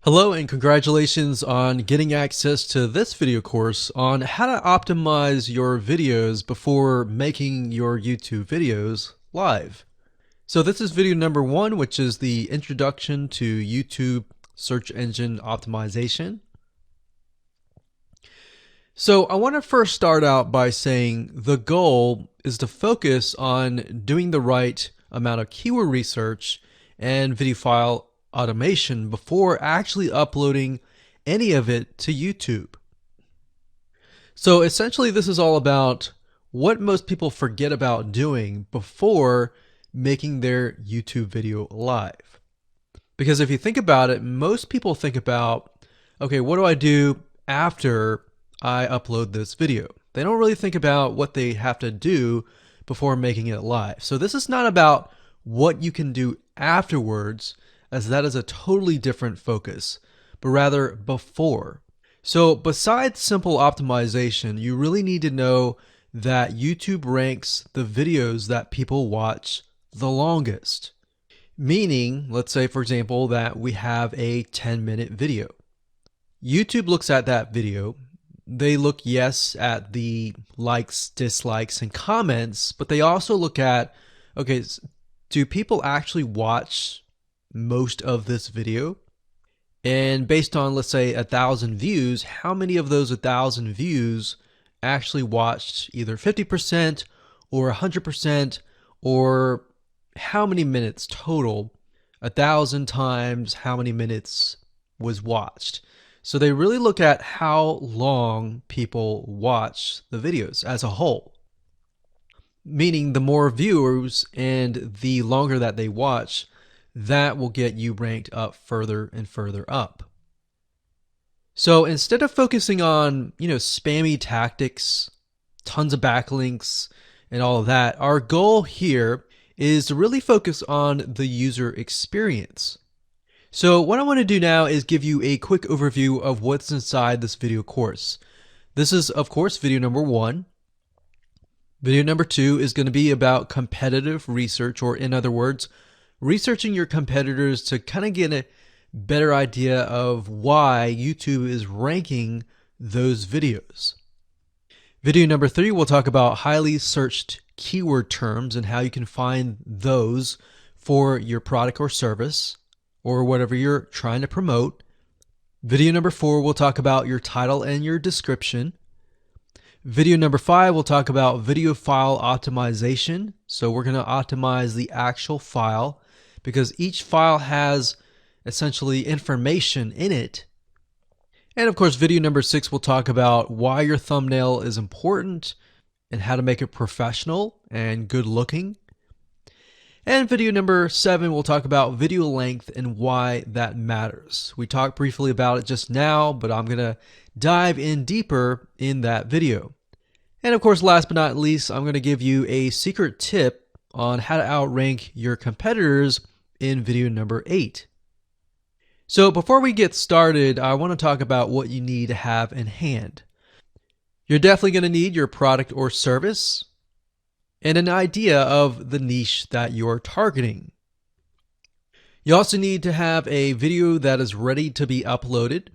Hello and congratulations on getting access to this video course on how to optimize your videos before making your YouTube videos live. So this is video number 1, which is the introduction to YouTube search engine optimization. So I want to first start out by saying the goal is to focus on doing the right amount of keyword research and video file automation before actually uploading any of it to YouTube. So essentially this is all about what most people forget about doing before making their YouTube video live. Because if you think about it, most people think about, okay, what do I do after I upload this video? They don't really think about what they have to do before making it live. So this is not about what you can do afterwards, as that is a totally different focus, but rather before. So besides simple optimization, you really need to know that YouTube ranks the videos that people watch the longest. Meaning, let's say for example that we have a 10-minute video. YouTube looks at that video. They look, yes, at the likes, dislikes, and comments, but they also look at, okay, do people actually watch most of this video? And based on, let's say, 1,000 views, how many of those 1,000 views actually watched either 50% or 100%, or how many minutes total? 1,000 times how many minutes was watched. So they really look at how long people watch the videos as a whole. Meaning the more viewers and the longer that they watch, that will get you ranked up further and further up. So instead of focusing on, spammy tactics, tons of backlinks, and all of that, our goal here is to really focus on the user experience. So what I want to do now is give you a quick overview of what's inside this video course. This is, of course, video number 1. Video number 2 is going to be about competitive research, or in other words, researching your competitors to kind of get a better idea of why YouTube is ranking those videos. Video number 3, we'll talk about highly searched keyword terms and how you can find those for your product or service or whatever you're trying to promote. Video number 4, we'll talk about your title and your description. Video number 5, we'll talk about video file optimization. So we're going to optimize the actual file because each file has essentially information in it. And of course, video number 6, we'll talk about why your thumbnail is important and how to make it professional and good looking. And video number 7, we'll talk about video length and why that matters. We talked briefly about it just now, but I'm going to dive in deeper in that video. And of course, last but not least, I'm going to give you a secret tip on how to outrank your competitors in video number 8. So before we get started, I want to talk about what you need to have in hand. You're definitely going to need your product or service and an idea of the niche that you're targeting. You also need to have a video that is ready to be uploaded.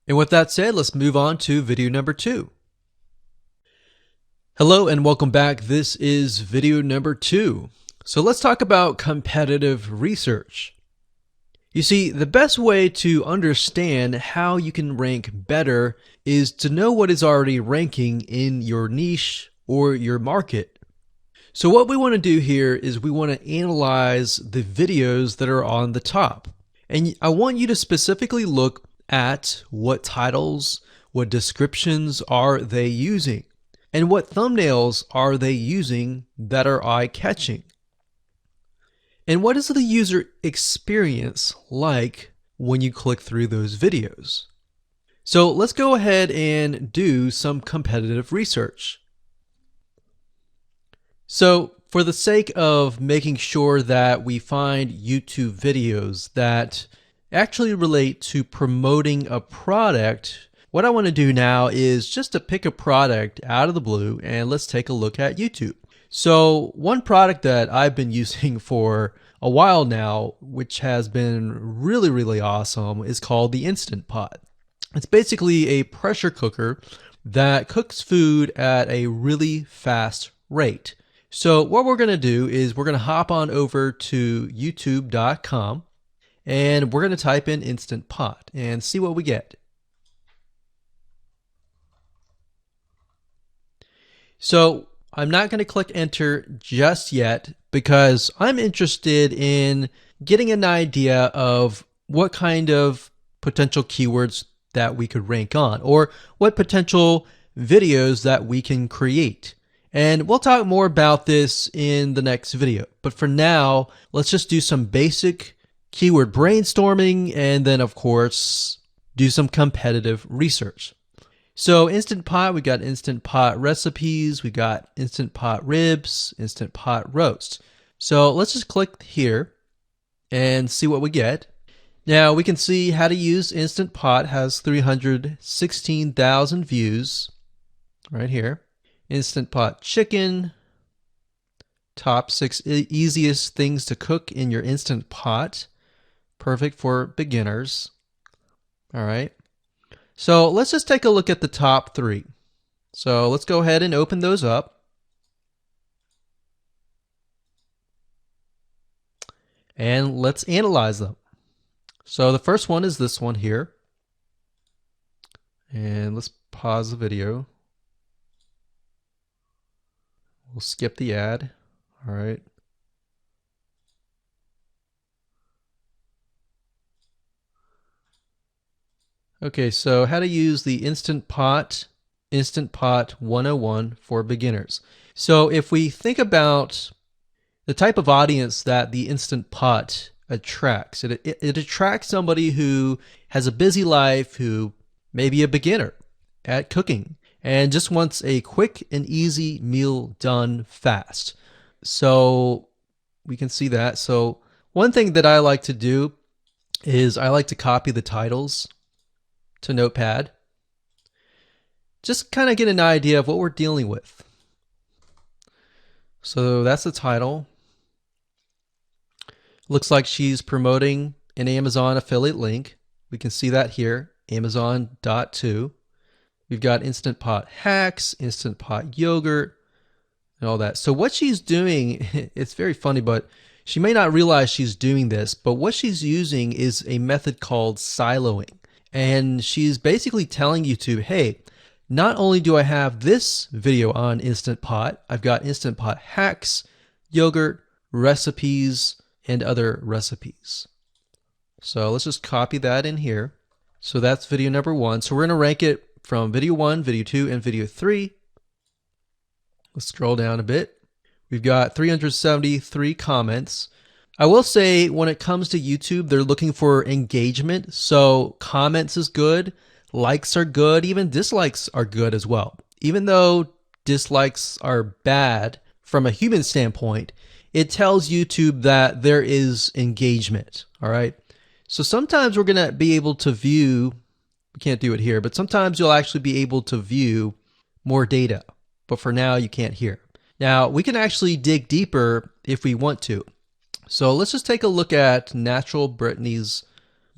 And with that said, let's move on to video number 2. Hello and welcome back. This is video number 2. So let's talk about competitive research. You see, the best way to understand how you can rank better is to know what is already ranking in your niche or your market. So what we want to do here is we want to analyze the videos that are on the top. And I want you to specifically look at what titles, what descriptions are they using, and what thumbnails are they using that are eye-catching. And what is the user experience like when you click through those videos? So let's go ahead and do some competitive research. So for the sake of making sure that we find YouTube videos that actually relate to promoting a product, what I want to do now is just to pick a product out of the blue and let's take a look at YouTube. So one product that I've been using for a while now, which has been really, really awesome, is called the Instant Pot. It's basically a pressure cooker that cooks food at a really fast rate. So what we're going to do is we're going to hop on over to youtube.com and we're going to type in Instant Pot and see what we get. So I'm not going to click enter just yet because I'm interested in getting an idea of what kind of potential keywords that we could rank on, or what potential videos that we can create. And we'll talk more about this in the next video. But for now, let's just do some basic keyword brainstorming and then, of course, do some competitive research. So Instant Pot, we got Instant Pot recipes, we got Instant Pot ribs, Instant Pot roast. So let's just click here and see what we get. Now we can see how to use Instant Pot has 316,000 views right here. Instant Pot chicken, top 6 easiest things to cook in your Instant Pot. Perfect for beginners. All right. So let's just take a look at the top 3. So let's go ahead and open those up. And let's analyze them. So the first one is this one here. And let's pause the video. We'll skip the ad. All right. Okay, so how to use the Instant Pot 101 for beginners. So if we think about the type of audience that the Instant Pot attracts, it attracts somebody who has a busy life, who may be a beginner at cooking and just wants a quick and easy meal done fast. So we can see that. So one thing that I like to do is I like to copy the titles to Notepad. Just kind of get an idea of what we're dealing with. So that's the title. Looks like she's promoting an Amazon affiliate link. We can see that here, Amazon.to. We've got Instant Pot hacks, Instant Pot yogurt, and all that. So what she's doing, it's very funny, but she may not realize she's doing this, but what she's using is a method called siloing. And she's basically telling YouTube, hey, not only do I have this video on Instant Pot, I've got Instant Pot hacks, yogurt, recipes, and other recipes. So let's just copy that in here. So that's video number 1. So we're going to rank it from video 1, video 2, and video 3. Let's scroll down a bit. We've got 373 comments. I will say when it comes to YouTube, they're looking for engagement. So comments is good, likes are good, even dislikes are good as well. Even though dislikes are bad from a human standpoint, it tells YouTube that there is engagement. All right. So sometimes we're going to be able to view, we can't do it here, but sometimes you'll actually be able to view more data. But for now, you can't hear. Now, we can actually dig deeper if we want to. So let's just take a look at Natural Brittany's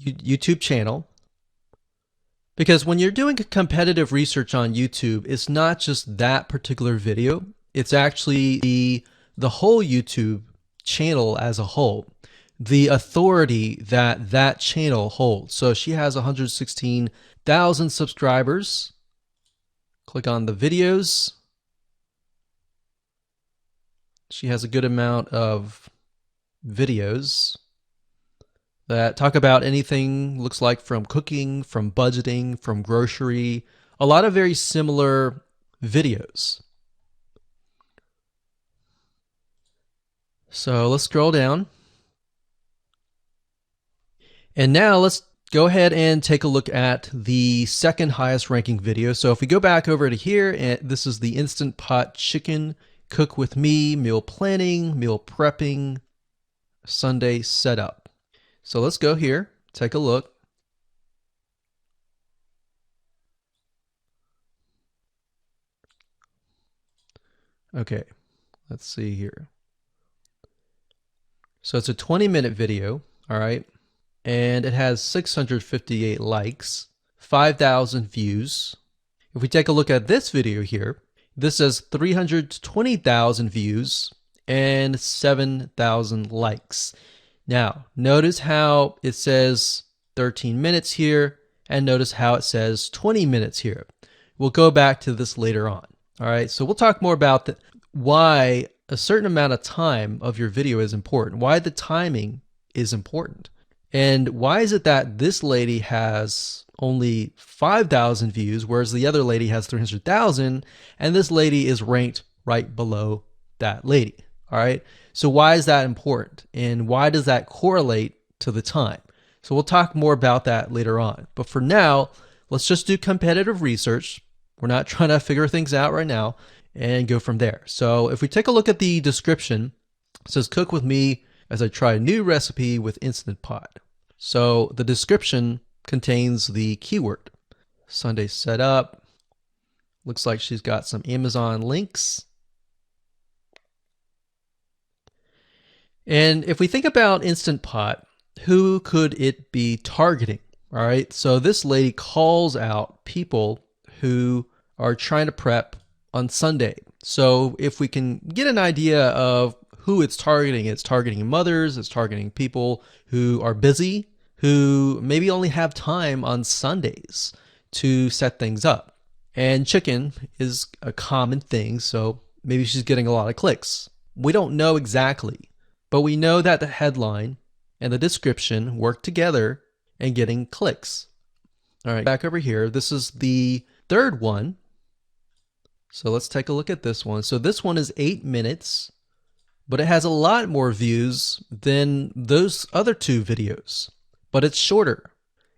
YouTube channel. Because when you're doing competitive research on YouTube, it's not just that particular video. It's actually the whole YouTube channel as a whole. The authority that that channel holds. So she has 116,000 subscribers. Click on the videos. She has a good amount of videos that talk about anything, looks like from cooking, from budgeting, from grocery, a lot of very similar videos. So let's scroll down. And now let's go ahead and take a look at the second highest ranking video. So if we go back over to here, and this is the Instant Pot chicken cook with me, meal planning, meal prepping, Sunday setup. So let's go here, take a look. Okay, let's see here. So it's a 20-minute video, all right? And it has 658 likes, 5,000 views. If we take a look at this video here, this has 320,000 views and 7,000 likes. Now, notice how it says 13 minutes here, and notice how it says 20 minutes here. We'll go back to this later on. All right, so we'll talk more about why a certain amount of time of your video is important, why the timing is important. And why is it that this lady has only 5,000 views, whereas the other lady has 300,000, and this lady is ranked right below that lady? All right. So why is that important? And why does that correlate to the time? So we'll talk more about that later on. But for now, let's just do competitive research. We're not trying to figure things out right now, and go from there. So if we take a look at the description, it says cook with me as I try a new recipe with Instant Pot. So the description contains the keyword. Sunday setup. Looks like she's got some Amazon links. And if we think about Instant Pot, who could it be targeting? All right, so this lady calls out people who are trying to prep on Sunday. So if we can get an idea of who it's targeting mothers, it's targeting people who are busy, who maybe only have time on Sundays to set things up. And chicken is a common thing, so maybe she's getting a lot of clicks. We don't know exactly, but we know that the headline and the description work together and getting clicks. All right, back over here, this is the third one. So let's take a look at this one. So this one is 8 minutes, but it has a lot more views than those other two videos. But it's shorter.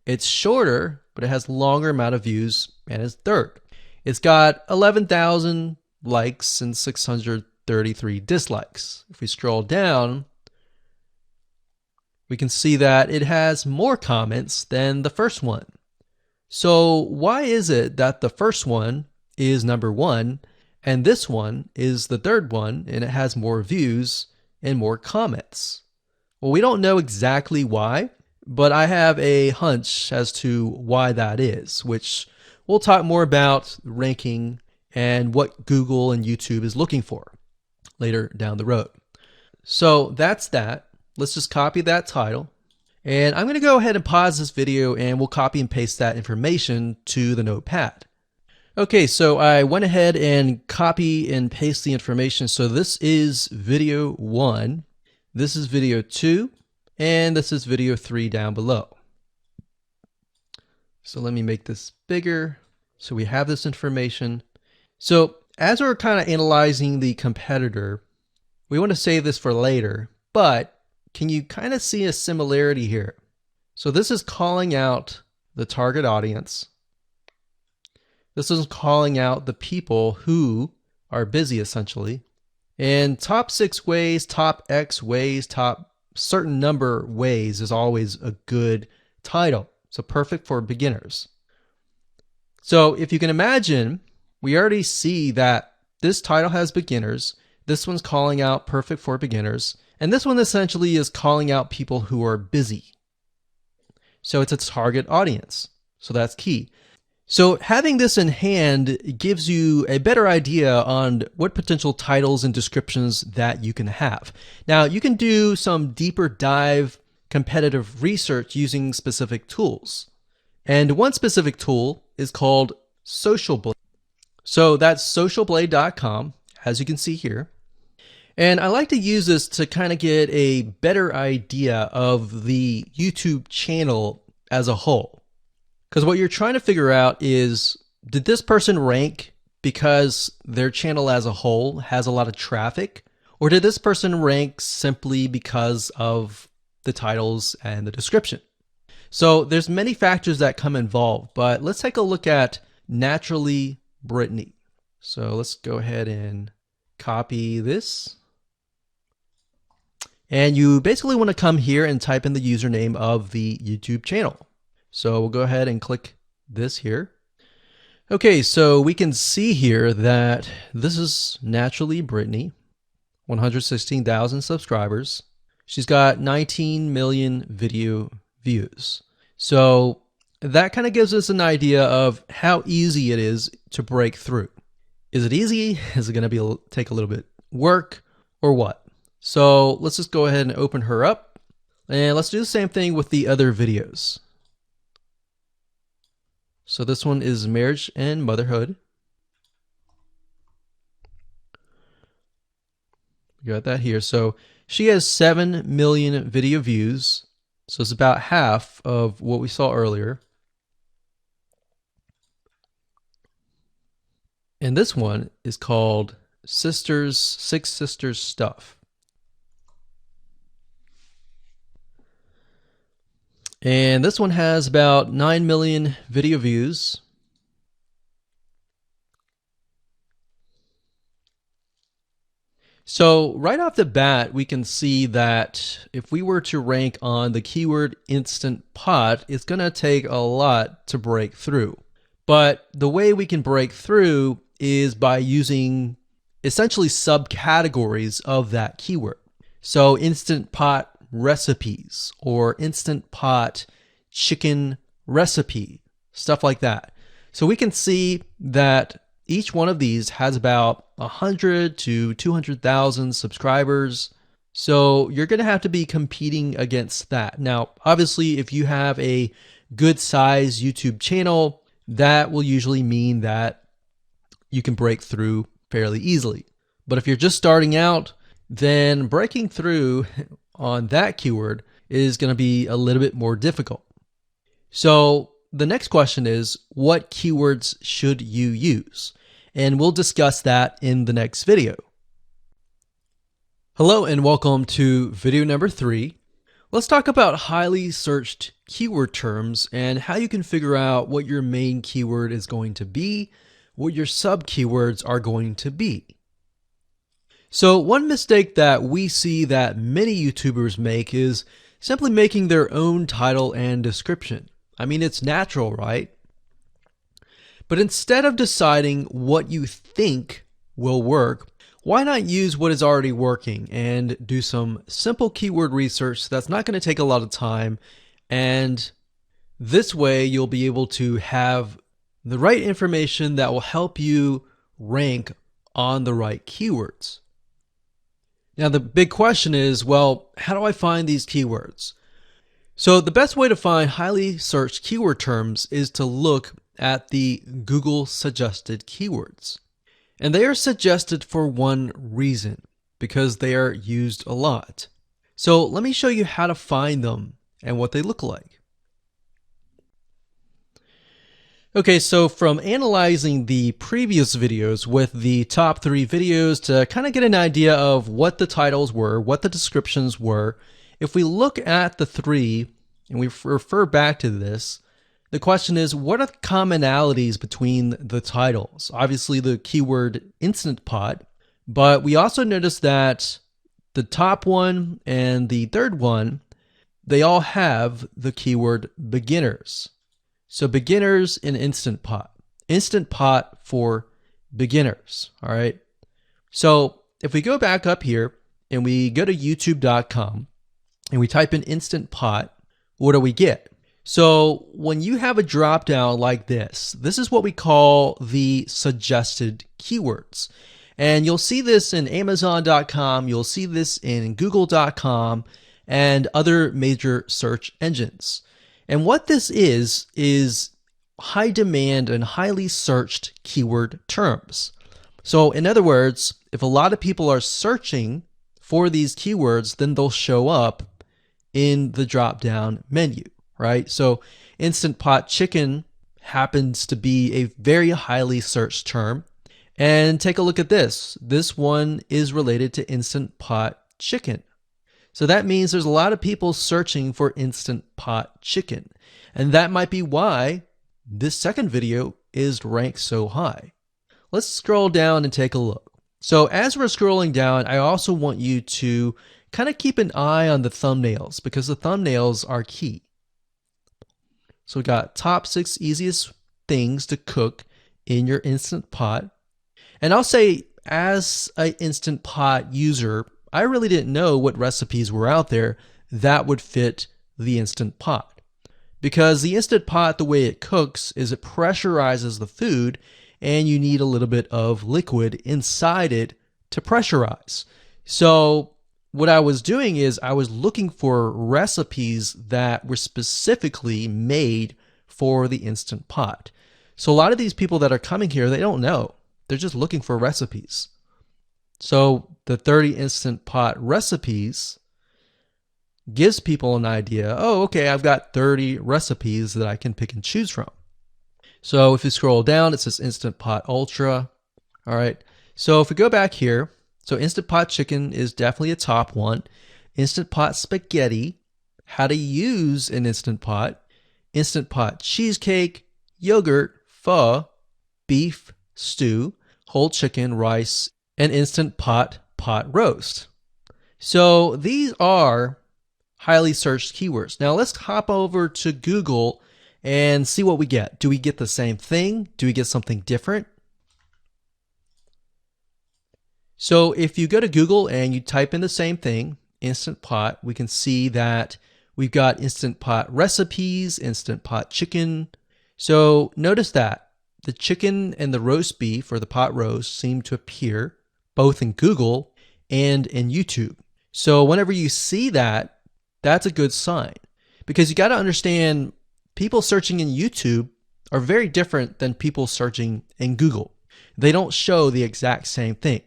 It's shorter, but it has longer amount of views, and it's third. It's got 11,000 likes and 633 dislikes. If we scroll down, we can see that it has more comments than the first one. So why is it that the first one is number one and this one is the third one and it has more views and more comments? Well, we don't know exactly why, but I have a hunch as to why that is, which we'll talk more about ranking and what Google and YouTube is looking for later down the road. So that's that. Let's just copy that title. And I'm going to go ahead and pause this video and we'll copy and paste that information to the notepad. Okay, so I went ahead and copy and paste the information. So this is video 1, this is video 2, and this is video 3 down below. So let me make this bigger so we have this information. So as we're kind of analyzing the competitor, we want to save this for later, but can you kind of see a similarity here? So this is calling out the target audience. This is calling out the people who are busy, essentially. And top 6 ways, top X ways, top certain number ways is always a good title. So perfect for beginners. So if you can imagine, we already see that this title has beginners. This one's calling out perfect for beginners. And this one essentially is calling out people who are busy. So it's a target audience. So that's key. So having this in hand gives you a better idea on what potential titles and descriptions that you can have. Now, you can do some deeper dive competitive research using specific tools. And one specific tool is called Social Blade. So that's socialblade.com, as you can see here. And I like to use this to kind of get a better idea of the YouTube channel as a whole. Because what you're trying to figure out is, did this person rank because their channel as a whole has a lot of traffic? Or did this person rank simply because of the titles and the description? So there's many factors that come involved, but let's take a look at Naturally Brittany. So let's go ahead and copy this. And you basically want to come here and type in the username of the YouTube channel. So we'll go ahead and click this here. Okay, so we can see here that this is Naturally Brittany, 116,000 subscribers. She's got 19 million video views. So that kind of gives us an idea of how easy it is to break through. Is it easy? Is it going to take a little bit work or what? So let's just go ahead and open her up, and let's do the same thing with the other videos. So this one is marriage and motherhood. We got that here. So she has 7 million video views. So it's about half of what we saw earlier. And this one is called Six Sisters Stuff. And this one has about 9 million video views. So right off the bat, we can see that if we were to rank on the keyword Instant Pot, it's going to take a lot to break through. But the way we can break through is by using essentially subcategories of that keyword. So Instant Pot recipes or Instant Pot chicken recipe, stuff like that. So we can see that each one of these has about 100 to 200,000 subscribers. So you're going to have to be competing against that. Now, obviously, if you have a good size YouTube channel, that will usually mean that you can break through fairly easily. But if you're just starting out, then breaking through on that keyword is going to be a little bit more difficult. So the next question is, what keywords should you use? And we'll discuss that in the next video. Hello and welcome to video number 3. Let's talk about highly searched keyword terms and how you can figure out what your main keyword is going to be, what your sub keywords are going to be. So one mistake that we see that many YouTubers make is simply making their own title and description. I mean, it's natural, right? But instead of deciding what you think will work, why not use what is already working and do some simple keyword research that's not going to take a lot of time, and this way you'll be able to have the right information that will help you rank on the right keywords. Now the big question is, well, how do I find these keywords? So the best way to find highly searched keyword terms is to look at the Google suggested keywords. And they are suggested for one reason, because they are used a lot. So let me show you how to find them and what they look like. Okay, so from analyzing the previous videos with the top 3 videos to kind of get an idea of what the titles were, what the descriptions were, if we look at the 3 and we refer back to this, the question is, what are the commonalities between the titles? Obviously the keyword Instant Pot, but we also notice that the top one and the third one, they all have the keyword beginners. So beginners in Instant Pot. Instant Pot for beginners, all right? So if we go back up here and we go to youtube.com and we type in Instant Pot, what do we get? So when you have a drop down like this is what we call the suggested keywords. And you'll see this in Amazon.com, you'll see this in Google.com and other major search engines. And what this is high demand and highly searched keyword terms. So in other words, if a lot of people are searching for these keywords, then they'll show up in the drop down menu. Right? So Instant Pot chicken happens to be a very highly searched term. And take a look at this. This one is related to Instant Pot chicken. So that means there's a lot of people searching for Instant Pot chicken. And that might be why this second video is ranked so high. Let's scroll down and take a look. So as we're scrolling down, I also want you to kind of keep an eye on the thumbnails, because the thumbnails are key. So we got top 6 easiest things to cook in your Instant Pot. And I'll say, as an Instant Pot user, I really didn't know what recipes were out there that would fit the Instant Pot. Because the Instant Pot, the way it cooks is it pressurizes the food, and you need a little bit of liquid inside it to pressurize. So what I was doing is I was looking for recipes that were specifically made for the Instant Pot. So a lot of these people that are coming here, they don't know. They're just looking for recipes. So the 30 Instant Pot recipes gives people an idea. Oh, okay, I've got 30 recipes that I can pick and choose from. So if you scroll down, it says Instant Pot Ultra. All right. So if we go back here, so Instant Pot Chicken is definitely a top one. Instant Pot Spaghetti, how to use an Instant Pot. Instant Pot Cheesecake, Yogurt, Pho, Beef Stew, Whole Chicken, Rice, and Instant Pot Pot Roast. So these are highly searched keywords. Now let's hop over to Google and see what we get. Do we get the same thing? Do we get something different? So if you go to Google and you type in the same thing, Instant Pot, we can see that we've got Instant Pot recipes, Instant Pot chicken. So notice that the chicken and the roast beef or the pot roast seem to appear both in Google and in YouTube. So whenever you see that, that's a good sign, because you got to understand people searching in YouTube are very different than people searching in Google. They don't show the exact same thing.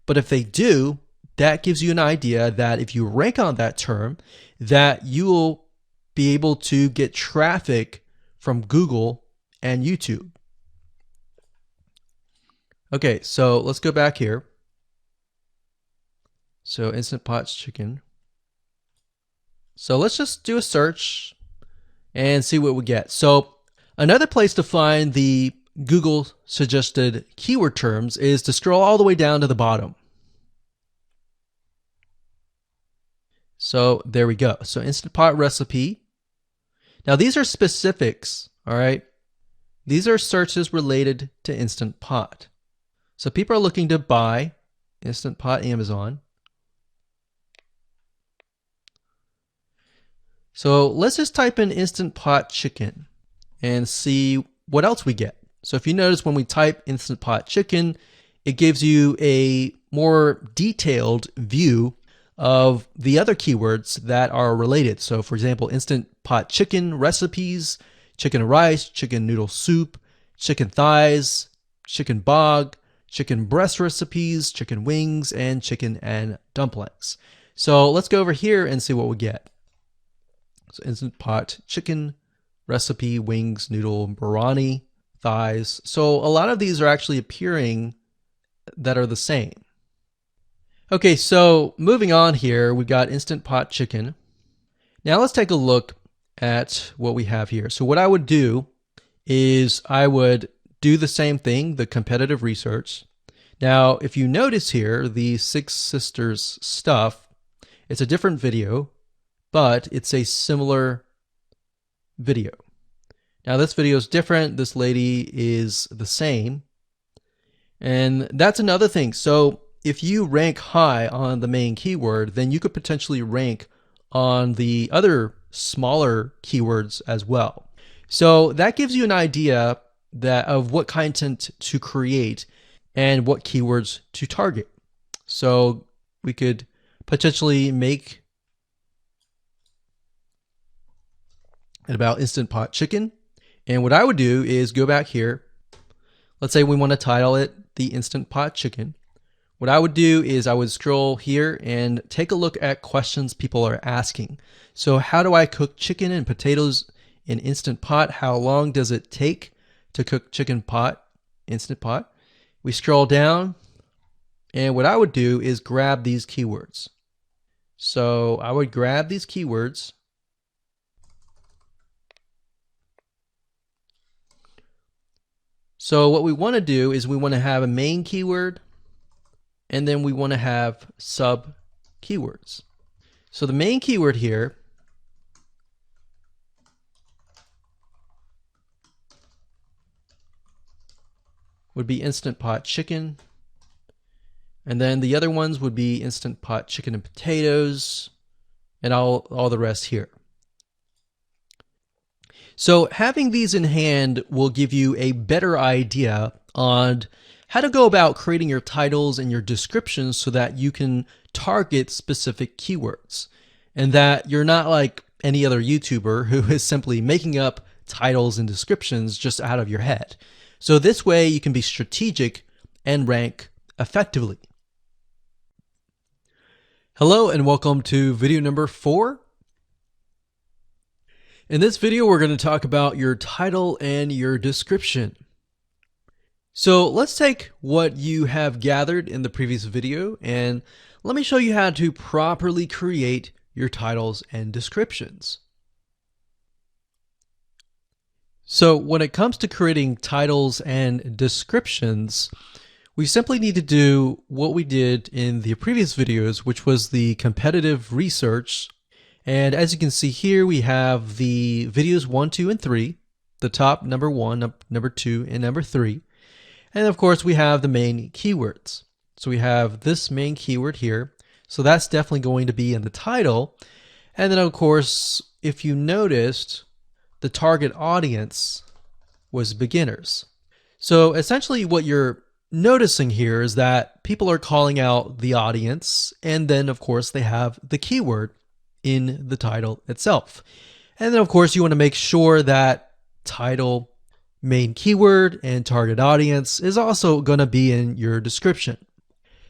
But if they do, that gives you an idea that if you rank on that term, that you will be able to get traffic from Google and YouTube. Okay, so let's go back here. So Instant Pot Chicken. So let's just do a search and see what we get. So another place to find the Google suggested keyword terms is to scroll all the way down to the bottom. So there we go. So Instant Pot recipe. Now these are specifics, all right? These are searches related to Instant Pot. So people are looking to buy Instant Pot Amazon. So let's just type in Instant Pot Chicken and see what else we get. So if you notice, when we type Instant Pot Chicken, it gives you a more detailed view of the other keywords that are related. So for example, Instant Pot Chicken recipes, chicken rice, chicken noodle soup, chicken thighs, chicken bog, chicken breast recipes, chicken wings, and chicken and dumplings. So let's go over here and see what we get. So Instant Pot Chicken recipe, wings, noodle, biryani, thighs. So a lot of these are actually appearing that are the same. Okay, so moving on here, we've got Instant Pot Chicken. Now let's take a look at what we have here. So what I would do is I would do the same thing, the competitive research. Now, if you notice here, the Six Sisters stuff, it's a different video, but it's a similar video. Now this video is different. This lady is the same. And that's another thing. So if you rank high on the main keyword, then you could potentially rank on the other smaller keywords as well. So that gives you an idea that of what content to create and what keywords to target. So we could potentially make it about Instant Pot Chicken. And what I would do is go back here. Let's say we want to title it the Instant Pot Chicken. What I would do is I would scroll here and take a look at questions people are asking. So how do I cook chicken and potatoes in Instant Pot? How long does it take to cook chicken pot, Instant Pot? We scroll down, and what I would do is grab these keywords. So I would grab these keywords. So what we want to do is we want to have a main keyword, and then we want to have sub keywords. So the main keyword here would be Instant Pot Chicken. And then the other ones would be Instant Pot chicken and potatoes, and all the rest here. So having these in hand will give you a better idea on how to go about creating your titles and your descriptions so that you can target specific keywords, and that you're not like any other YouTuber who is simply making up titles and descriptions just out of your head. So this way you can be strategic and rank effectively. Hello and welcome to video number 4. In this video, we're going to talk about your title and your description. So let's take what you have gathered in the previous video and let me show you how to properly create your titles and descriptions. So when it comes to creating titles and descriptions, we simply need to do what we did in the previous videos, which was the competitive research. And as you can see here, we have the videos 1, 2, and 3, the top number 1, number 2, and number 3. And of course, we have the main keywords. So we have this main keyword here. So that's definitely going to be in the title. And then of course, if you noticed, the target audience was beginners. So essentially what you're noticing here is that people are calling out the audience, and then of course they have the keyword in the title itself. And then of course you want to make sure that title, main keyword, and target audience is also going to be in your description.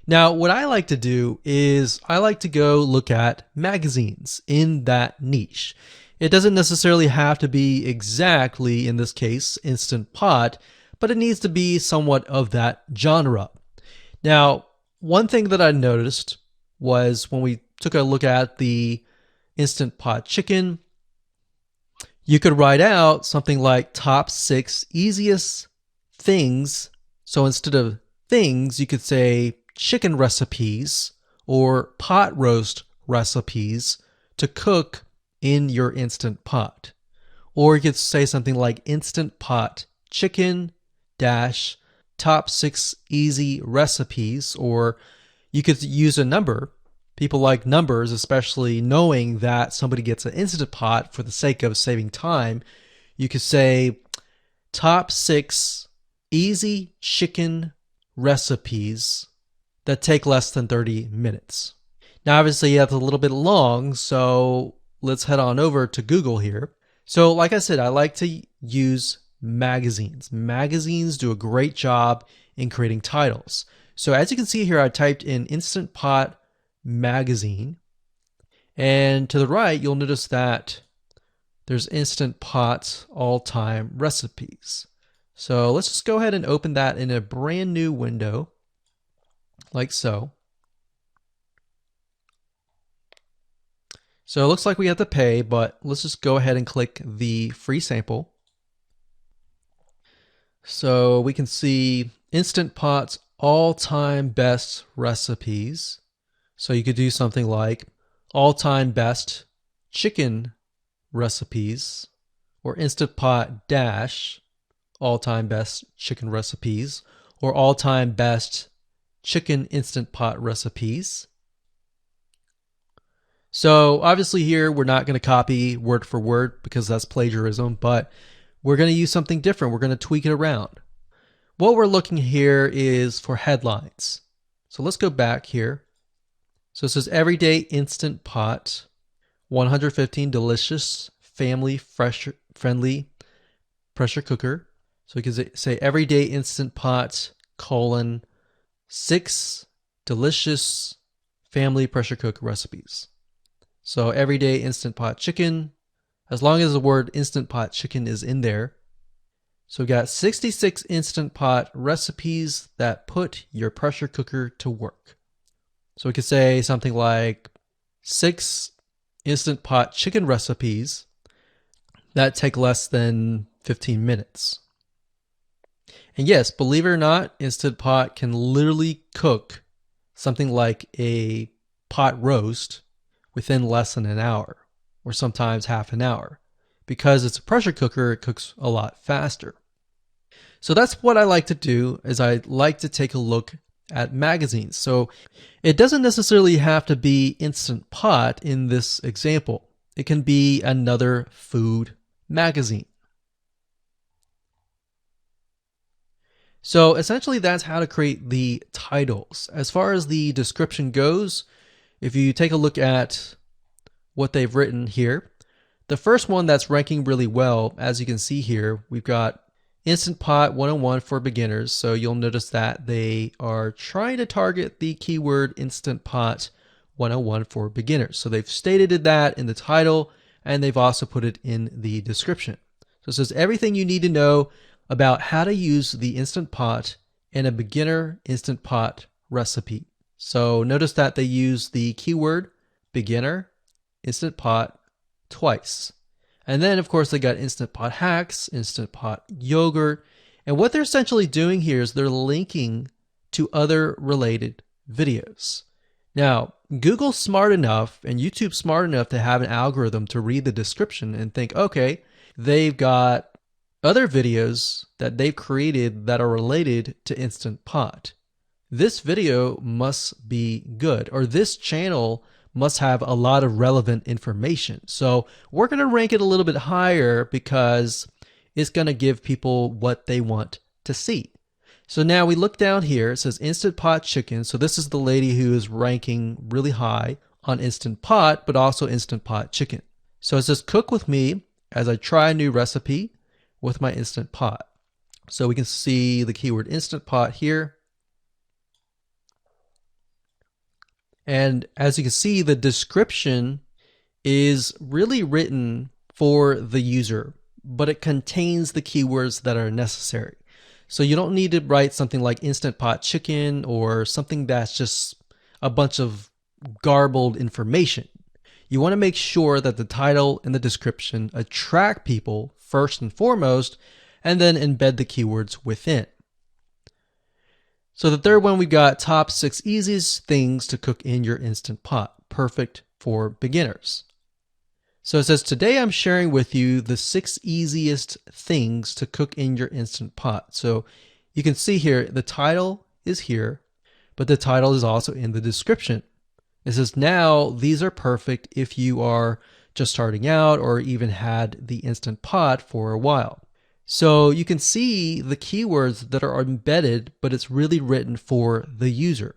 Now what I like to do is I like to go look at magazines in that niche. It doesn't necessarily have to be exactly, in this case, Instant Pot, but it needs to be somewhat of that genre. Now, one thing that I noticed was when we took a look at the Instant Pot chicken, you could write out something like top 6 easiest things. So instead of things, you could say chicken recipes or pot roast recipes to cook in your Instant Pot. Or you could say something like Instant Pot chicken dash top 6 easy recipes, or you could use a number. People like numbers, especially knowing that somebody gets an Instant Pot for the sake of saving time. You could say top 6 easy chicken recipes that take less than 30 minutes. Now obviously that's a little bit long, so let's head on over to Google here. So like I said, I like to use magazines. Magazines do a great job in creating titles. So as you can see here, I typed in Instant Pot magazine, and to the right you'll notice that there's Instant Pot all-time recipes. So let's just go ahead and open that in a brand new window like so. So it looks like we have to pay, but let's just go ahead and click the free sample. So we can see Instant Pot's all-time best recipes. So you could do something like all-time best chicken recipes, or Instant Pot dash all-time best chicken recipes, or all-time best chicken Instant Pot recipes. So obviously here we're not going to copy word for word because that's plagiarism, but we're going to use something different. We're going to tweak it around. What we're looking here is for headlines. So let's go back here. So it says Everyday Instant Pot, 115 delicious, family friendly pressure cooker. So we can say Everyday Instant Pot, colon, 6 delicious family pressure cook recipes. So Everyday Instant Pot chicken, as long as the word Instant Pot chicken is in there. So we got 66 Instant Pot recipes that put your pressure cooker to work. So we could say something like 6 Instant Pot chicken recipes that take less than 15 minutes. And yes, believe it or not, Instant Pot can literally cook something like a pot roast within less than an hour, or sometimes half an hour. Because it's a pressure cooker, it cooks a lot faster. So that's what I like to do, is I like to take a look at magazines. So it doesn't necessarily have to be Instant Pot in this example. It can be another food magazine. So essentially that's how to create the titles. As far as the description goes, if you take a look at what they've written here, the first one that's ranking really well, as you can see here, we've got Instant Pot 101 for beginners. So you'll notice that they are trying to target the keyword Instant Pot 101 for beginners. So they've stated that in the title, and they've also put it in the description. So it says everything you need to know about how to use the Instant Pot in a beginner Instant Pot recipe. So notice that they use the keyword beginner Instant Pot twice. And then, of course, they got Instant Pot hacks, Instant Pot yogurt. And what they're essentially doing here is they're linking to other related videos. Now, Google's smart enough and YouTube's smart enough to have an algorithm to read the description and think, okay, they've got other videos that they've created that are related to Instant Pot. This video must be good, or this channel must have a lot of relevant information. So we're going to rank it a little bit higher because it's going to give people what they want to see. So now we look down here, it says Instant Pot Chicken. So this is the lady who is ranking really high on Instant Pot, but also Instant Pot Chicken. So it says cook with me as I try a new recipe with my Instant Pot. So we can see the keyword Instant Pot here. And as you can see, the description is really written for the user, but it contains the keywords that are necessary. So you don't need to write something like Instant Pot Chicken or something that's just a bunch of garbled information. You want to make sure that the title and the description attract people first and foremost, and then embed the keywords within. So the third one, we've got top 6 easiest things to cook in your Instant Pot, perfect for beginners. So it says, today I'm sharing with you the 6 easiest things to cook in your Instant Pot. So you can see here, the title is here, but the title is also in the description. It says, now these are perfect if you are just starting out or even had the Instant Pot for a while. So you can see the keywords that are embedded, but it's really written for the user.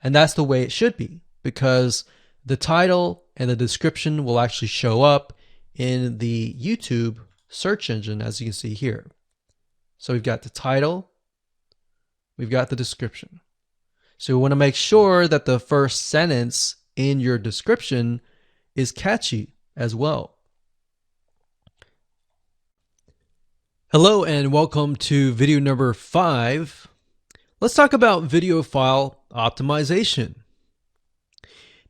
And that's the way it should be, because the title and the description will actually show up in the YouTube search engine, as you can see here. So we've got the title, we've got the description. So we want to make sure that the first sentence in your description is catchy as well. Hello and welcome to video number 5. Let's talk about video file optimization.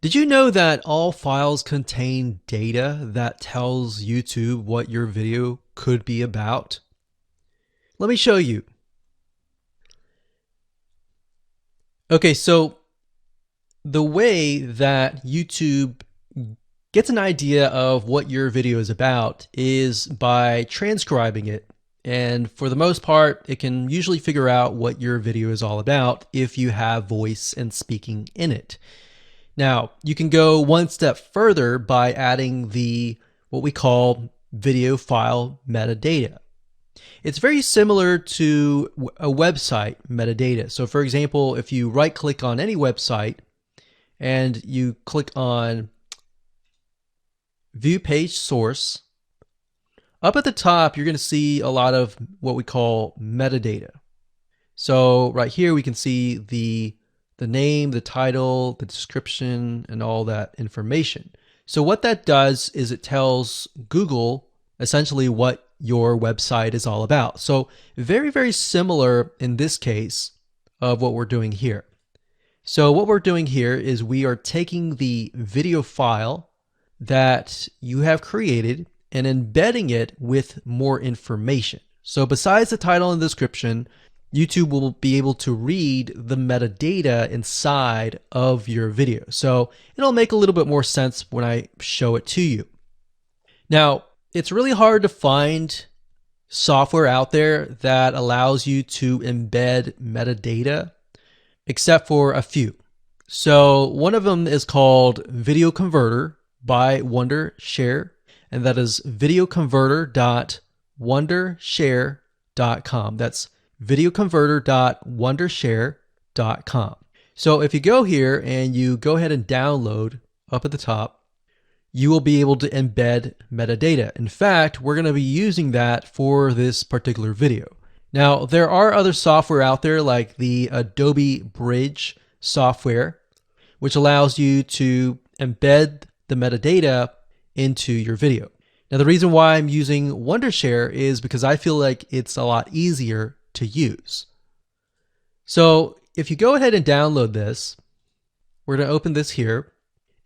Did you know that all files contain data that tells YouTube what your video could be about? Let me show you. Okay, so the way that YouTube gets an idea of what your video is about is by transcribing it. And for the most part, it can usually figure out what your video is all about if you have voice and speaking in it. Now, you can go one step further by adding what we call video file metadata. It's very similar to a website metadata. So for example, if you right click on any website and you click on View Page Source, up at the top, you're going to see a lot of what we call metadata. So right here, we can see the name, the title, the description, and all that information. So what that does is it tells Google essentially what your website is all about. So very, very similar in this case of what we're doing here. So what we're doing here is we are taking the video file that you have created and embedding it with more information. So besides the title and description, YouTube will be able to read the metadata inside of your video. So it'll make a little bit more sense when I show it to you. Now, it's really hard to find software out there that allows you to embed metadata except for a few. So one of them is called Video Converter by Wondershare, and that is videoconverter.wondershare.com. That's videoconverter.wondershare.com. So if you go here and you go ahead and download up at the top, you will be able to embed metadata. In fact, we're going to be using that for this particular video. Now, there are other software out there like the Adobe Bridge software, which allows you to embed the metadata into your video. Now, the reason why I'm using Wondershare is because I feel like it's a lot easier to use. So if you go ahead and download this, we're going to open this here.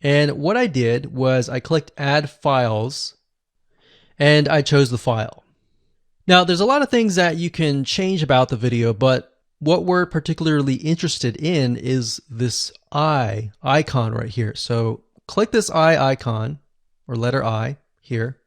And what I did was I clicked Add Files, and I chose the file. Now, there's a lot of things that you can change about the video, but what we're particularly interested in is this I icon right here. So click this I icon, or letter I here,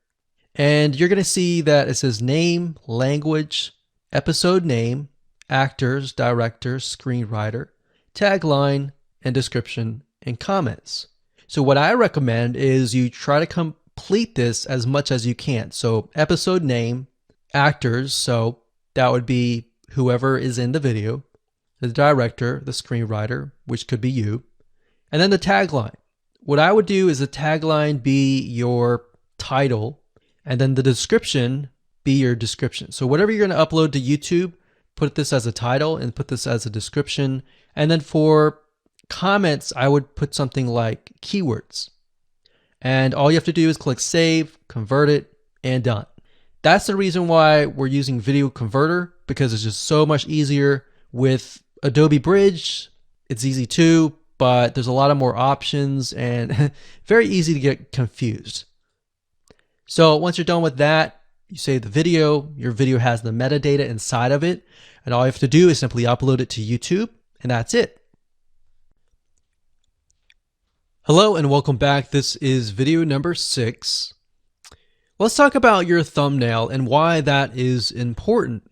and you're going to see that it says name, language, episode name, actors, directors, screenwriter, tagline, and description, and comments. So what I recommend is you try to complete this as much as you can. So episode name, actors, so that would be whoever is in the video, the director, the screenwriter, which could be you, and then the tagline. What I would do is the tagline be your title, and then the description be your description. So whatever you're going to upload to YouTube, put this as a title and put this as a description. And then for comments, I would put something like keywords. And all you have to do is click save, convert it, and done. That's the reason why we're using Video Converter, because it's just so much easier. With Adobe Bridge, it's easy too, but there's a lot of more options and very easy to get confused. So once you're done with that, you save the video. Your video has the metadata inside of it, and all you have to do is simply upload it to YouTube, and that's it. Hello and welcome back. This is video number 6. Let's talk about your thumbnail and why that is important.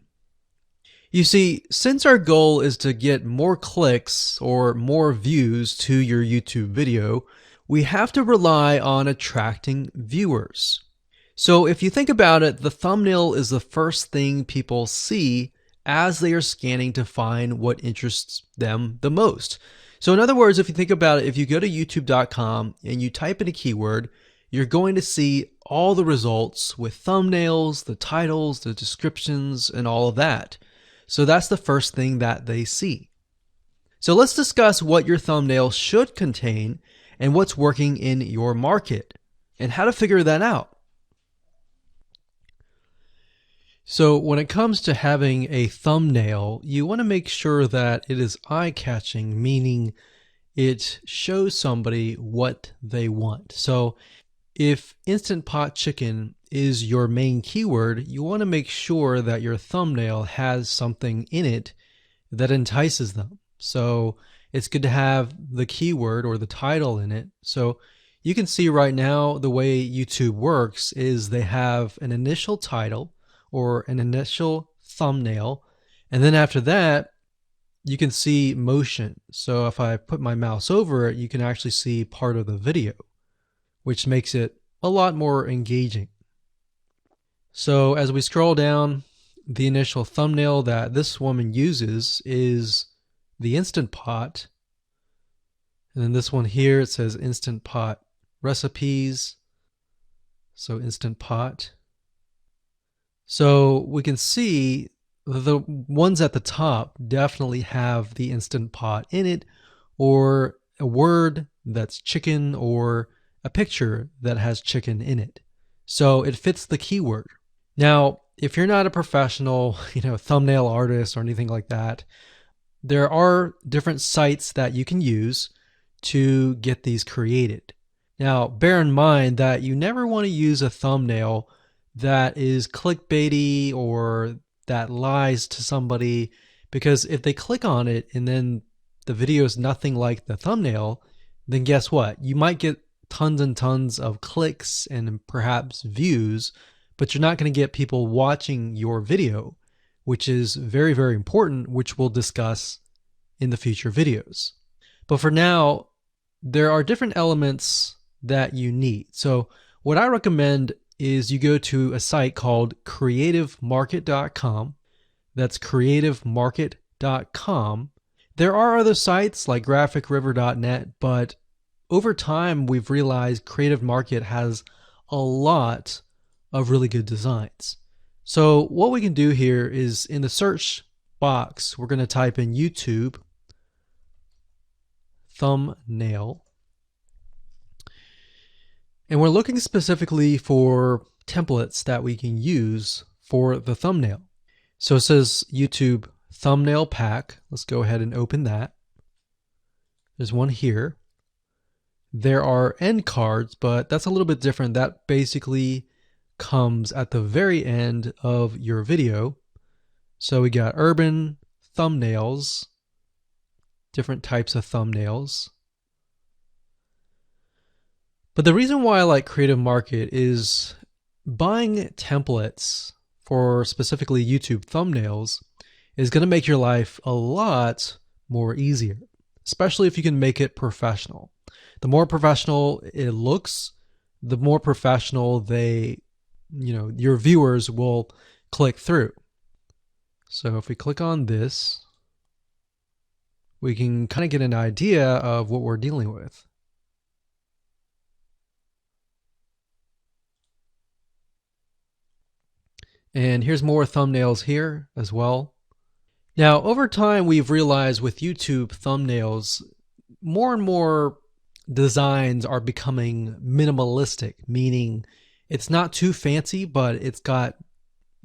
You see, since our goal is to get more clicks or more views to your YouTube video, we have to rely on attracting viewers. So if you think about it, the thumbnail is the first thing people see as they are scanning to find what interests them the most. So in other words, if you think about it, if you go to youtube.com and you type in a keyword, you're going to see all the results with thumbnails, the titles, the descriptions, and all of that. So that's the first thing that they see. So let's discuss what your thumbnail should contain and what's working in your market and how to figure that out. So when it comes to having a thumbnail, you want to make sure that it is eye-catching, meaning it shows somebody what they want. So if Instant Pot Chicken is your main keyword, you want to make sure that your thumbnail has something in it that entices them. So it's good to have the keyword or the title in it. So you can see right now the way YouTube works is they have an initial title or an initial thumbnail, and then after that you can see motion. So if I put my mouse over it, you can actually see part of the video, which makes it a lot more engaging. So as we scroll down, the initial thumbnail that this woman uses is the Instant Pot. And then this one here, it says Instant Pot recipes. So Instant Pot. So we can see the ones at the top definitely have the Instant Pot in it, or a word that's chicken, or a picture that has chicken in it. So it fits the keyword. Now, if you're not a professional, thumbnail artist or anything like that, there are different sites that you can use to get these created. Now, bear in mind that you never want to use a thumbnail that is clickbaity or that lies to somebody, because if they click on it and then the video is nothing like the thumbnail, then guess what? You might get tons and tons of clicks and perhaps views, but you're not going to get people watching your video, which is very, very important, which we'll discuss in the future videos. But for now, there are different elements that you need. So what I recommend is you go to a site called creativemarket.com. That's creativemarket.com. There are other sites like graphicriver.net, but over time we've realized Creative Market has a lot of really good designs. So what we can do here is in the search box, we're going to type in YouTube thumbnail. And we're looking specifically for templates that we can use for the thumbnail. So it says YouTube thumbnail pack. Let's go ahead and open that. There's one here. There are end cards, but that's a little bit different. That basically comes at the very end of your video. So we got urban thumbnails, different types of thumbnails. But the reason why I like Creative Market is buying templates for specifically YouTube thumbnails is going to make your life a lot more easier, especially if you can make it professional. The more professional it looks, the more professional your viewers will click through. So if we click on this, we can kind of get an idea of what we're dealing with. And here's more thumbnails here as well. Now, over time, we've realized with YouTube thumbnails, more and more designs are becoming minimalistic, meaning it's not too fancy, but it's got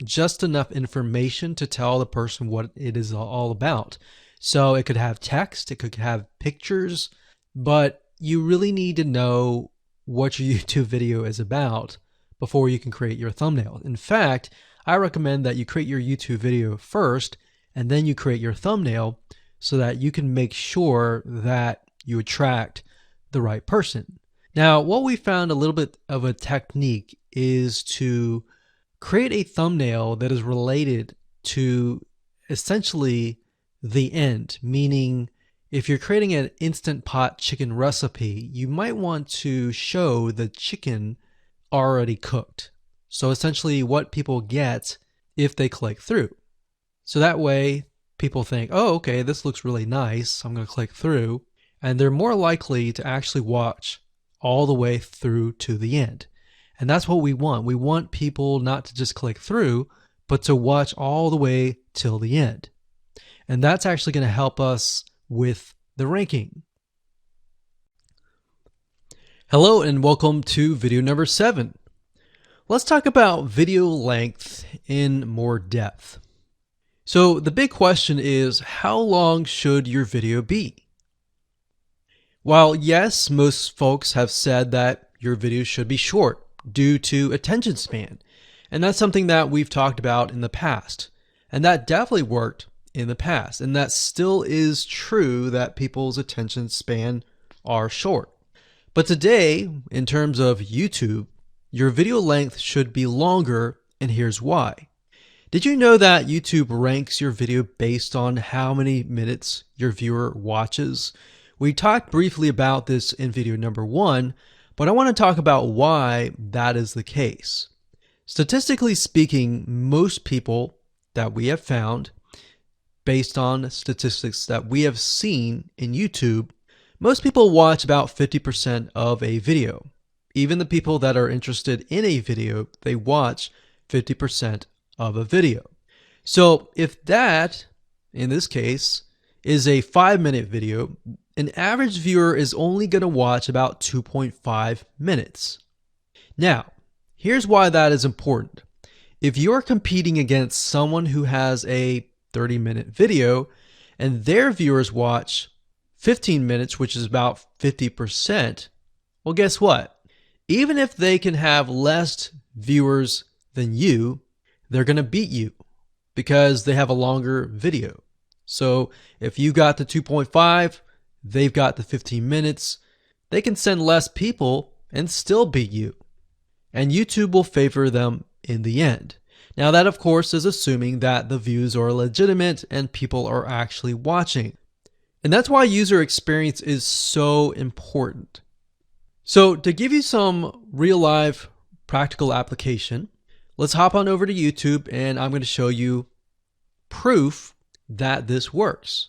just enough information to tell the person what it is all about. So it could have text, it could have pictures, but you really need to know what your YouTube video is about before you can create your thumbnail. In fact, I recommend that you create your YouTube video first and then you create your thumbnail so that you can make sure that you attract the right person. Now, what we found a little bit of a technique is to create a thumbnail that is related to essentially the end, meaning if you're creating an Instant Pot chicken recipe, you might want to show the chicken already cooked. So essentially what people get if they click through. So that way people think, oh, okay, this looks really nice. I'm going to click through. And they're more likely to actually watch all the way through to the end. And that's what we want. We want people not to just click through, but to watch all the way till the end. And that's actually going to help us with the ranking. Hello and welcome to video number 7. Let's talk about video length in more depth. So the big question is, how long should your video be? While yes, most folks have said that your video should be short due to attention span, and that's something that we've talked about in the past, and that definitely worked in the past, and that still is true that people's attention span are short. But today, in terms of YouTube, your video length should be longer, and here's why. Did you know that YouTube ranks your video based on how many minutes your viewer watches? We talked briefly about this in video number 1, but I want to talk about why that is the case. Statistically speaking, most people that we have found, based on statistics that we have seen in YouTube, most people watch about 50% of a video. Even the people that are interested in a video, they watch 50% of a video. So if that, in this case, is a 5-minute video, an average viewer is only going to watch about 2.5 minutes. Now, here's why that is important. If you're competing against someone who has a 30-minute video and their viewers watch 15 minutes, which is about 50%, well, guess what? Even if they can have less viewers than you, they're going to beat you because they have a longer video. So if you got the 2.5, they've got the 15 minutes, they can send less people and still beat you. And YouTube will favor them in the end. Now that of course is assuming that the views are legitimate and people are actually watching. And that's why user experience is so important. So to give you some real life practical application, let's hop on over to YouTube and I'm going to show you proof that this works.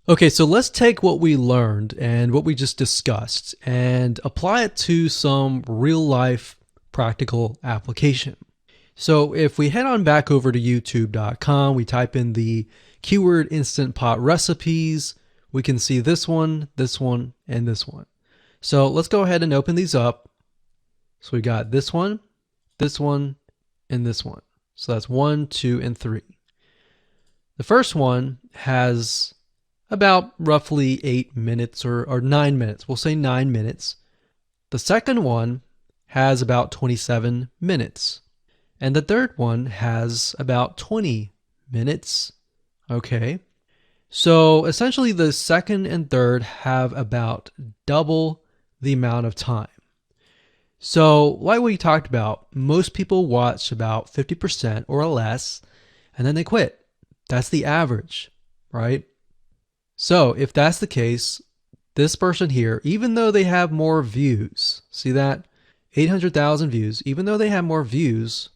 Okay, so let's take what we learned and what we just discussed and apply it to some real life practical application. So if we head on back over to youtube.com, we type in the keyword Instant Pot recipes, we can see this one, and this one. So let's go ahead and open these up. So we got this one, and this one. So that's 1, 2, and 3. The first one has about roughly 8 minutes or 9 minutes. We'll say 9 minutes. The second one has about 27 minutes. And the third one has about 20 minutes. Okay. So essentially the second and third have about double the amount of time. So like we talked about, most people watch about 50% or less, and then they quit. That's the average, right? So if that's the case, this person here, even though they have more views, see that? 800,000 views, even though they have more views,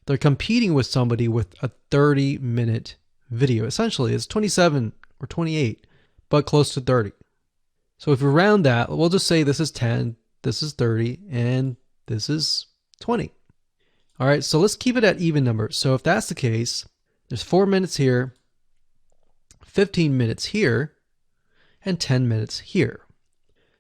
they're competing with somebody with a 30-minute video. Essentially, it's 27 or 28, but close to 30. So if we round that, we'll just say this is 10, this is 30, and this is 20. All right, so let's keep it at even numbers. So if that's the case, there's 4 minutes here, 15 minutes here, and 10 minutes here.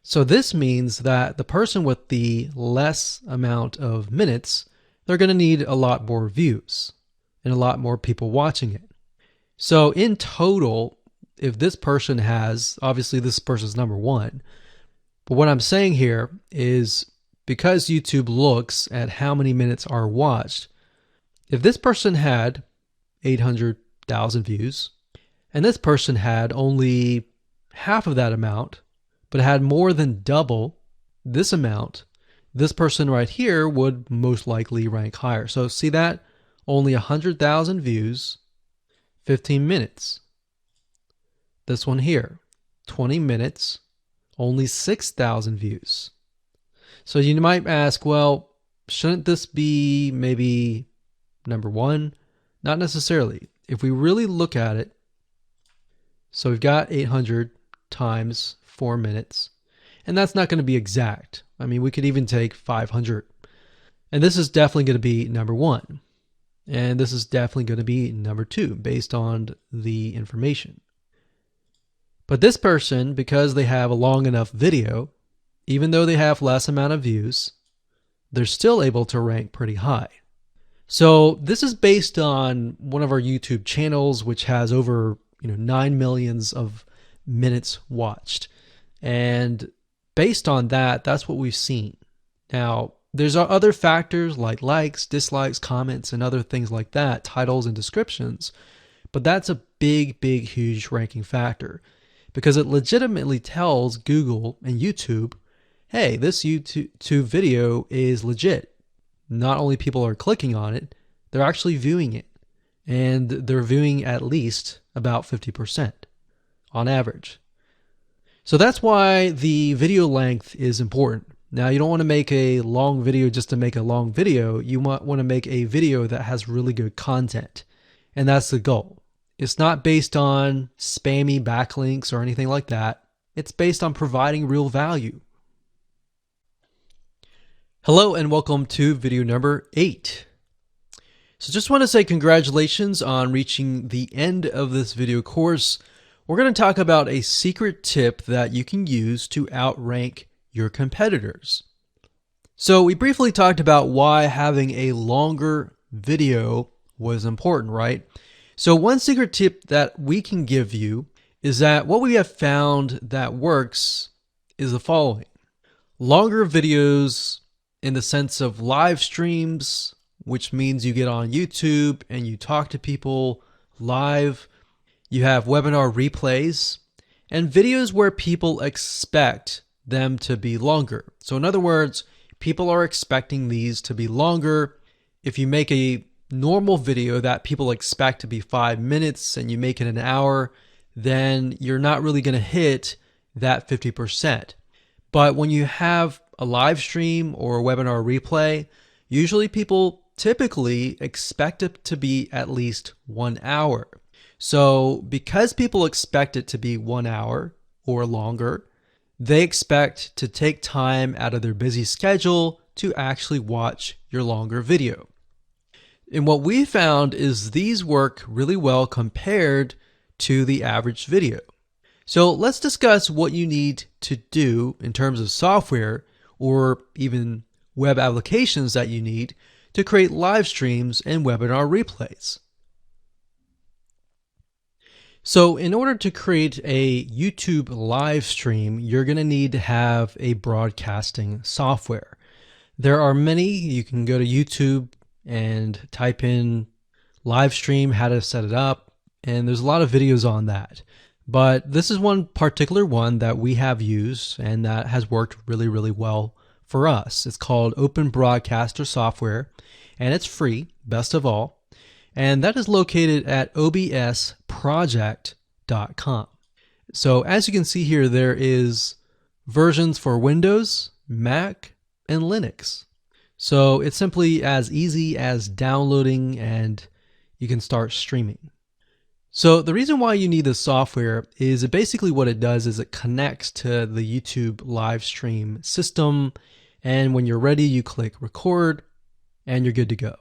So this means that the person with the less amount of minutes, they're going to need a lot more views and a lot more people watching it. So in total, if this person has, obviously this person's number one, but what I'm saying here is because YouTube looks at how many minutes are watched, if this person had 800,000 views and this person had only half of that amount, but had more than double this amount, this person right here would most likely rank higher. So see that? Only 100,000 views, 15 minutes. This one here, 20 minutes, only 6,000 views. So you might ask, well, shouldn't this be maybe number one? Not necessarily. If we really look at it, so we've got 800 times 4 minutes, and that's not going to be exact. I mean, we could even take 500. And this is definitely going to be number one. And this is definitely going to be number two based on the information. But this person, because they have a long enough video, even though they have less amount of views, they're still able to rank pretty high. So this is based on one of our YouTube channels, which has over 9 million of minutes watched. And based on that, that's what we've seen. Now, there's other factors like likes, dislikes, comments, and other things like that, titles and descriptions. But that's a big, huge ranking factor because it legitimately tells Google and YouTube, hey, this YouTube video is legit. Not only people are clicking on it, they're actually viewing it. And they're viewing at least about 50% on average. So that's why the video length is important. Now, you don't want to make a long video just to make a long video. You want to make a video that has really good content. And that's the goal. It's not based on spammy backlinks or anything like that. It's based on providing real value. Hello and welcome to video number 8. So just want to say congratulations on reaching the end of this video course. We're going to talk about a secret tip that you can use to outrank your competitors. So we briefly talked about why having a longer video was important, right? So one secret tip that we can give you is that what we have found that works is the following. Longer videos in the sense of live streams, which means you get on YouTube and you talk to people live. You have webinar replays and videos where people expect them to be longer. So in other words, people are expecting these to be longer. If you make a normal video that people expect to be 5 minutes and you make it an hour, then you're not really going to hit that 50%. But when you have a live stream or a webinar replay, usually people typically expect it to be at least 1 hour. So because people expect it to be 1 hour or longer, they expect to take time out of their busy schedule to actually watch your longer video. And what we found is these work really well compared to the average video. So let's discuss what you need to do in terms of software or even web applications that you need to create live streams and webinar replays. So in order to create a YouTube live stream, you're going to need to have a broadcasting software. There are many. You can go to YouTube and type in live stream, how to set it up, and there's a lot of videos on that. But this is one particular one that we have used and that has worked really, really well for us. It's called Open Broadcaster Software, and it's free, best of all. And that is located at obsproject.com. So as you can see here, there is versions for Windows, Mac, and Linux. So it's simply as easy as downloading and you can start streaming. So the reason why you need this software is basically what it does is it connects to the YouTube live stream system, and when you're ready, you click record and you're good to go.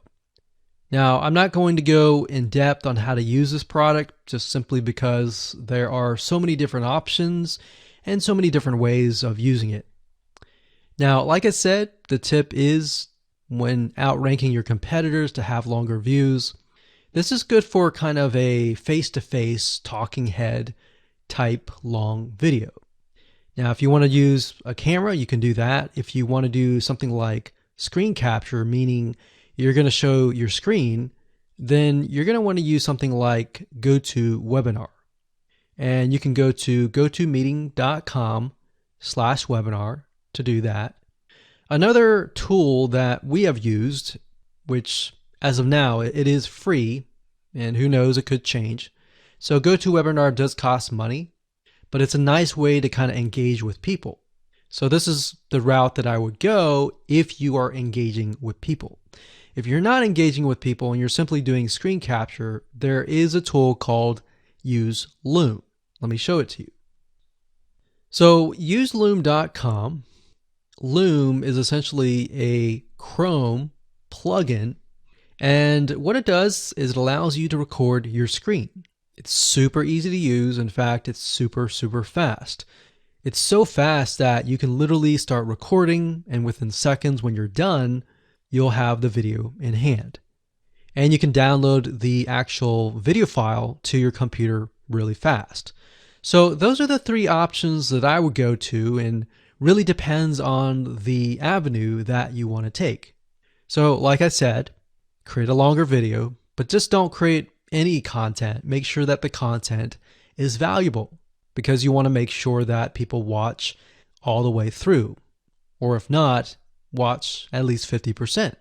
Now, I'm not going to go in depth on how to use this product just simply because there are so many different options and so many different ways of using it. Now, like I said, the tip is when outranking your competitors to have longer views. This is good for kind of a face-to-face talking head type long video. Now, if you want to use a camera, you can do that. If you want to do something like screen capture, meaning you're going to show your screen, then you're going to want to use something like GoToWebinar. And you can go to gotomeeting.com/webinar to do that. Another tool that we have used, which as of now, it is free, and who knows, it could change. So GoToWebinar does cost money, but it's a nice way to kind of engage with people. So this is the route that I would go if you are engaging with people. If you're not engaging with people and you're simply doing screen capture, there is a tool called Use Loom. Let me show it to you. So useloom.com. Loom is essentially a Chrome plugin, and what it does is it allows you to record your screen. It's super easy to use. In fact, it's super, super fast. It's so fast that you can literally start recording, and within seconds when you're done, you'll have the video in hand. And you can download the actual video file to your computer really fast. So those are the three options that I would go to, and really depends on the avenue that you want to take. So like I said, create a longer video, but just don't create any content. Make sure that the content is valuable, because you want to make sure that people watch all the way through, or if not, watch at least 50%.